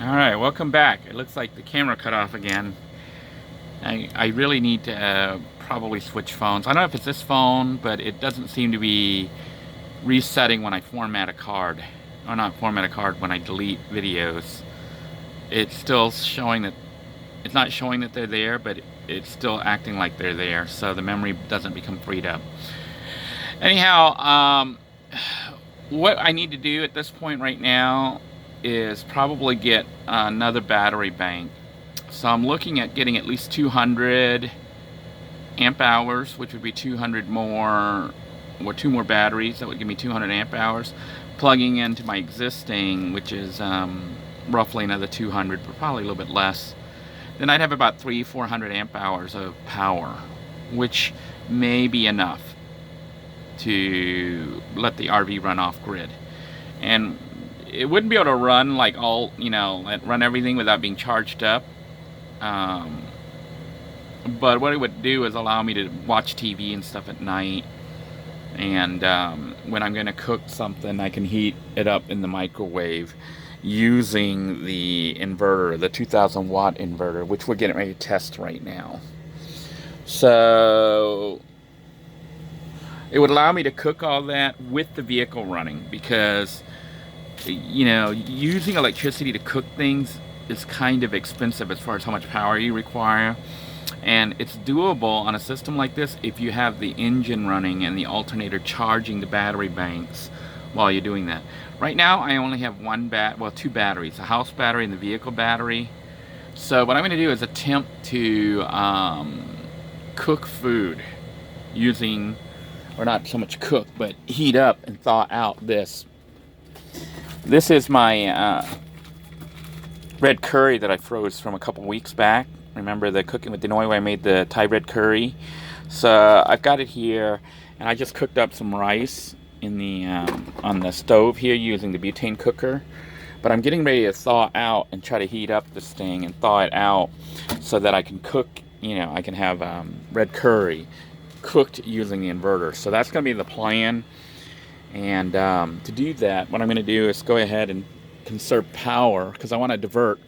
Alright, welcome back. It looks like the camera cut off again. I really need to probably switch phones. I don't know if it's this phone, but it doesn't seem to be resetting when I format a card. Or not format a card, when I delete videos. It's still showing that, it's not showing that they're there, but it's still acting like they're there, so the memory doesn't become freed up. Anyhow, what I need to do at this point right now is probably get another battery bank. So I'm looking at getting at least 200 amp hours, which would be 200 more, or 2 more batteries. That would give me 200 amp hours. Plugging into my existing, which is roughly another 200, but probably a little bit less. Then I'd have about 300-400 amp hours of power, which may be enough to let the RV run off grid. And it wouldn't be able to run like all, run everything without being charged up. But what it would do is allow me to watch TV and stuff at night. And when I'm going to cook something, I can heat it up in the microwave using the inverter, the 2000 watt inverter, which we're getting ready to test right now. So it would allow me to cook all that with the vehicle running, because using electricity to cook things is kind of expensive as far as how much power you require. And it's doable on a system like this if you have the engine running and the alternator charging the battery banks while you're doing that. Right now I only have two batteries, a house battery and the vehicle battery. So what I'm going to do is attempt to cook food using, or not so much cook, but heat up and thaw out this. This is my red curry that I froze from a couple weeks back. Remember the cooking with Denoy where I made the Thai red curry? So I've got it here, and I just cooked up some rice in the on the stove here using the butane cooker. But I'm getting ready to thaw out and try to heat up this thing and thaw it out so that I can cook, I can have red curry cooked using the inverter. So that's going to be the plan. And to do that, what I'm going to do is go ahead and conserve power, because I want to divert.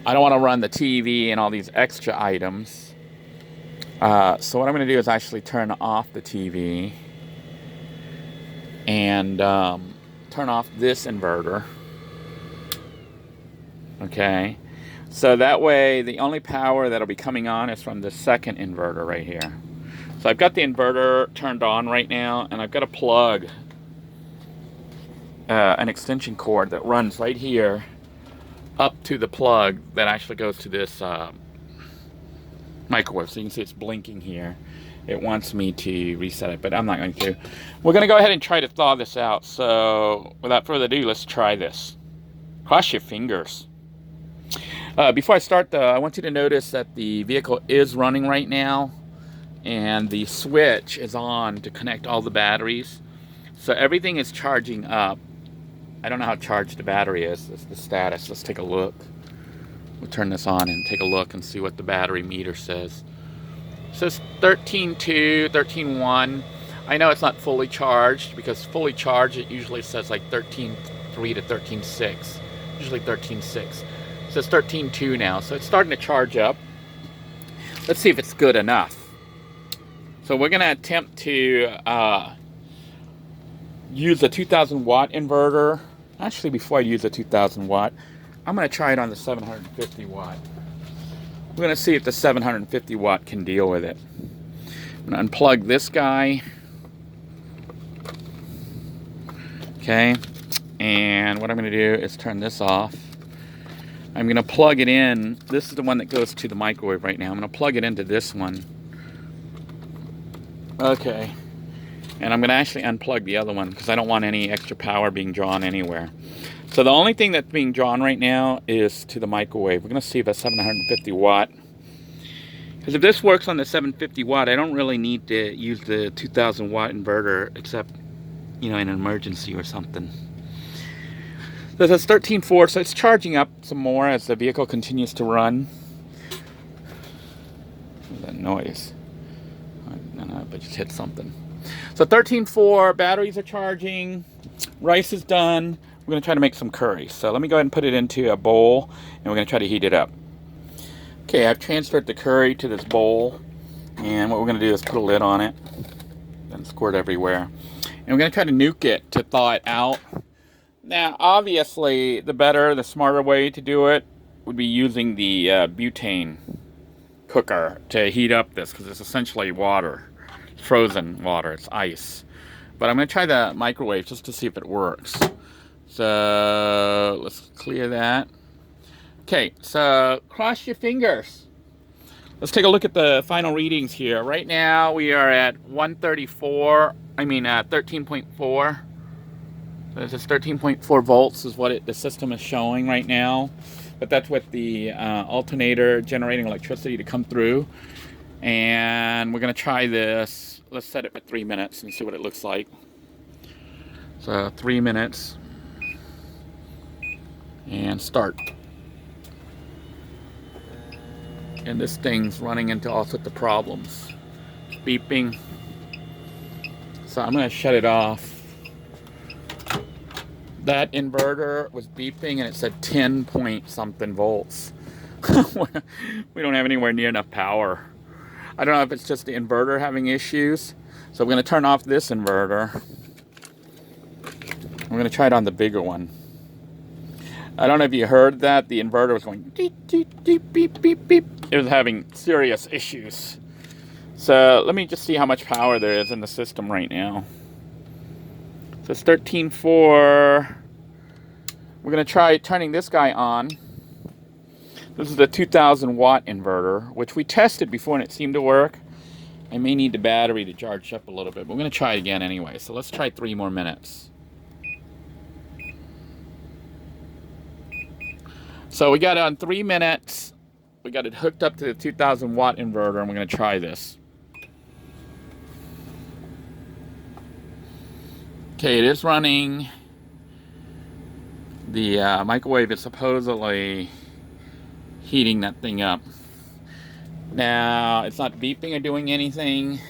I don't want to run the TV and all these extra items. So what I'm going to do is actually turn off the TV and turn off this inverter. Okay. So that way the only power that'll be coming on is from the second inverter right here. So I've got the inverter turned on right now, and I've got a plug, an extension cord that runs right here up to the plug that actually goes to this microwave. So you can see it's blinking here. It wants me to reset it, but I'm not going to. We're going to go ahead and try to thaw this out. So without further ado, let's try this. Cross your fingers. Before I start though, I want you to notice that the vehicle is running right now, and the switch is on to connect all the batteries. So everything is charging up. I don't know how charged the battery is. That's the status. Let's take a look. We'll turn this on and take a look and see what the battery meter says. It says 13.2, 13.1. I know it's not fully charged, because fully charged it usually says like 13.3 to 13.6. Usually 13.6. It says 13.2 now, so it's starting to charge up. Let's see if it's good enough. So we're going to attempt to use a 2000 watt inverter. Actually, before I use the 2000 watt, I'm going to try it on the 750 watt. We're going to see if the 750 watt can deal with it. I'm going to unplug this guy. Okay. And what I'm going to do is turn this off. I'm going to plug it in. This is the one that goes to the microwave right now. I'm going to plug it into this one. Okay. And I'm going to actually unplug the other one, because I don't want any extra power being drawn anywhere. So the only thing that's being drawn right now is to the microwave. We're going to see if that's 750 watt. Because if this works on the 750 watt, I don't really need to use the 2000 watt inverter, except, in an emergency or something. So that's 13.4, so it's charging up some more as the vehicle continues to run. What's that noise? I don't know, but just hit something. So 13.4, batteries are charging, rice is done, we're going to try to make some curry. So let me go ahead and put it into a bowl, and we're going to try to heat it up. Okay, I've transferred the curry to this bowl, and what we're going to do is put a lid on it and squirt everywhere. And we're going to try to nuke it to thaw it out. Now, obviously, the smarter way to do it would be using the butane cooker to heat up this, because it's essentially water. It's frozen water, it's ice. But I'm going to try the microwave just to see if it works. So let's clear that. Okay, so cross your fingers. Let's take a look at the final readings here. Right now we are at 13.4. So this is 13.4 volts is what the system is showing right now. But that's with the alternator generating electricity to come through. And we're going to try this. Let's set it for 3 minutes and see what it looks like. So 3 minutes. And start. And this thing's running into all sorts of problems. Beeping. So I'm going to shut it off. That inverter was beeping and it said 10 point something volts. We don't have anywhere near enough power. I don't know if it's just the inverter having issues. So I'm going to turn off this inverter. I'm going to try it on the bigger one. I don't know if you heard that. The inverter was going beep, beep, beep, beep, beep, beep. It was having serious issues. So let me just see how much power there is in the system right now. So it's 13.4. We're going to try turning this guy on. This is the 2000 watt inverter, which we tested before and it seemed to work. I may need the battery to charge up a little bit, but we're going to try it again anyway. So let's try 3 more minutes. So we got it on 3 minutes. We got it hooked up to the 2000 watt inverter, and we're going to try this. Okay, it is running. The microwave is supposedly heating that thing up. Now, it's not beeping or doing anything.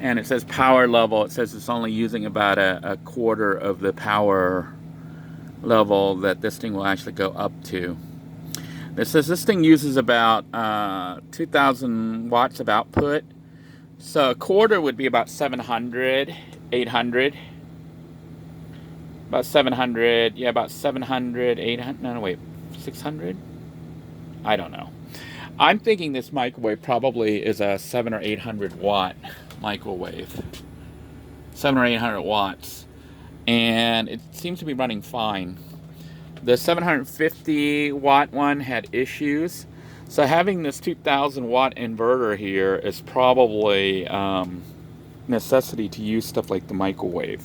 And it says power level. It says it's only using about a quarter of the power level that this thing will actually go up to. It says this thing uses about 2,000 watts of output. So a quarter would be about 700, 800. About 700, yeah, about 700, 800, no, wait, 600? I don't know. I'm thinking this microwave probably is a 700 or 800 watt microwave. 700 or 800 watts. And it seems to be running fine. The 750 watt one had issues. So having this 2000 watt inverter here is probably necessity to use stuff like the microwave.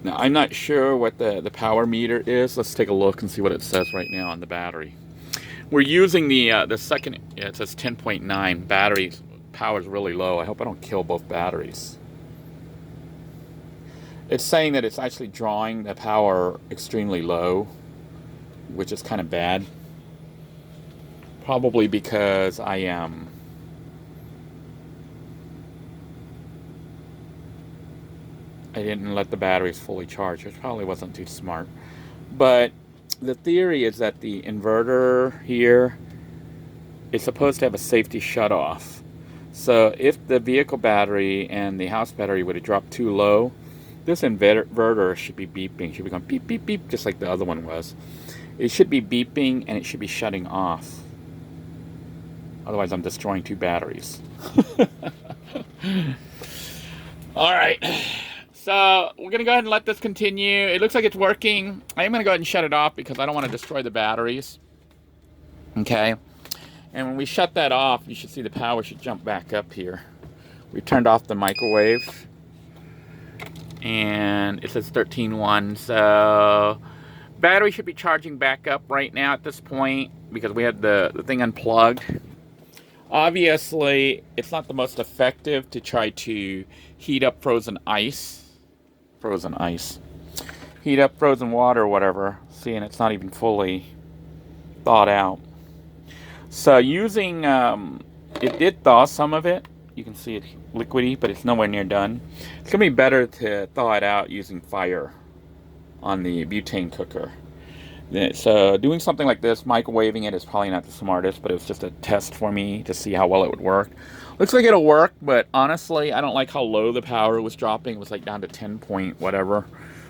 Now, I'm not sure what the power meter is. Let's take a look and see what it says right now on the battery. We're using the second, yeah, it says 10.9. Battery power is really low. I hope I don't kill both batteries. It's saying that it's actually drawing the power extremely low, which is kind of bad. Probably because I didn't let the batteries fully charge, which probably wasn't too smart. But the theory is that the inverter here is supposed to have a safety shutoff. So if the vehicle battery and the house battery would have dropped too low, this inverter should be beeping. Should be going beep, beep, beep, just like the other one was. It should be beeping and it should be shutting off. Otherwise, I'm destroying 2 batteries. All right. So we're going to go ahead and let this continue. It looks like it's working. I am going to go ahead and shut it off because I don't want to destroy the batteries. Okay. And when we shut that off, you should see the power should jump back up here. We turned off the microwave. And it says 13.1. So battery should be charging back up right now at this point because we had the thing unplugged. Obviously, it's not the most effective to try to heat up frozen ice. Heat up frozen water or whatever. See, and it's not even fully thawed out. So using, it did thaw some of it. You can see it liquidy, but it's nowhere near done. It's going to be better to thaw it out using fire on the butane cooker. So doing something like this, microwaving it, is probably not the smartest, but it was just a test for me to see how well it would work. Looks like it'll work, but honestly, I don't like how low the power was dropping. It was like down to 10 point whatever.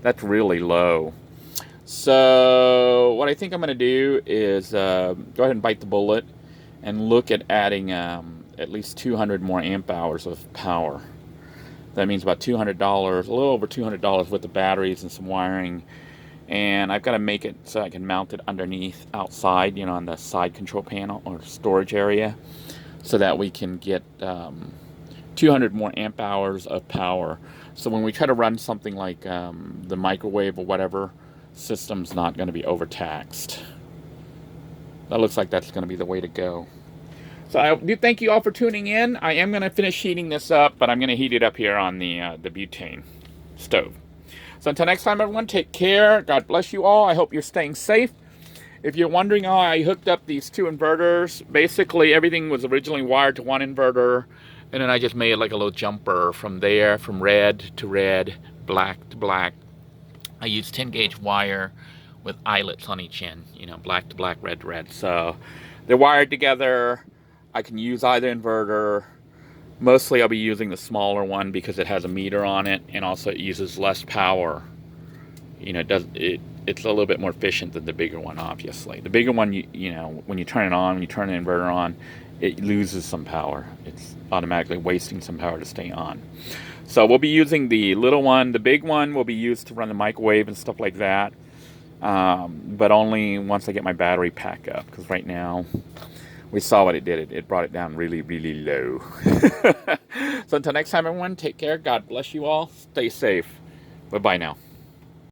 That's really low. So what I think I'm going to do is go ahead and bite the bullet and look at adding at least 200 more amp hours of power. That means about $200, a little over $200 with the batteries and some wiring. And I've got to make it so I can mount it underneath outside, you know, on the side control panel or storage area, so that we can get 200 more amp hours of power. So when we try to run something like the microwave or whatever, system's not going to be overtaxed. That looks like that's going to be the way to go. So I do thank you all for tuning in. I am going to finish heating this up, but I'm going to heat it up here on the butane stove. So until next time, everyone, take care. God bless you all. I hope you're staying safe. If you're wondering how I hooked up these two inverters, basically everything was originally wired to one inverter, and then I just made like a little jumper from there, from red to red, black to black. I used 10 gauge wire with eyelets on each end, you know, black to black, red to red. So they're wired together. I can use either inverter. Mostly I'll be using the smaller one because it has a meter on it, and also it uses less power. You know, it's a little bit more efficient than the bigger one, obviously. The bigger one, you know, when you turn it on, when you turn the inverter on, it loses some power. It's automatically wasting some power to stay on. So we'll be using the little one. The big one will be used to run the microwave and stuff like that. But only once I get my battery pack up, because right now we saw what it did. It brought it down really, really low. So until next time, everyone, take care. God bless you all. Stay safe. Bye-bye now.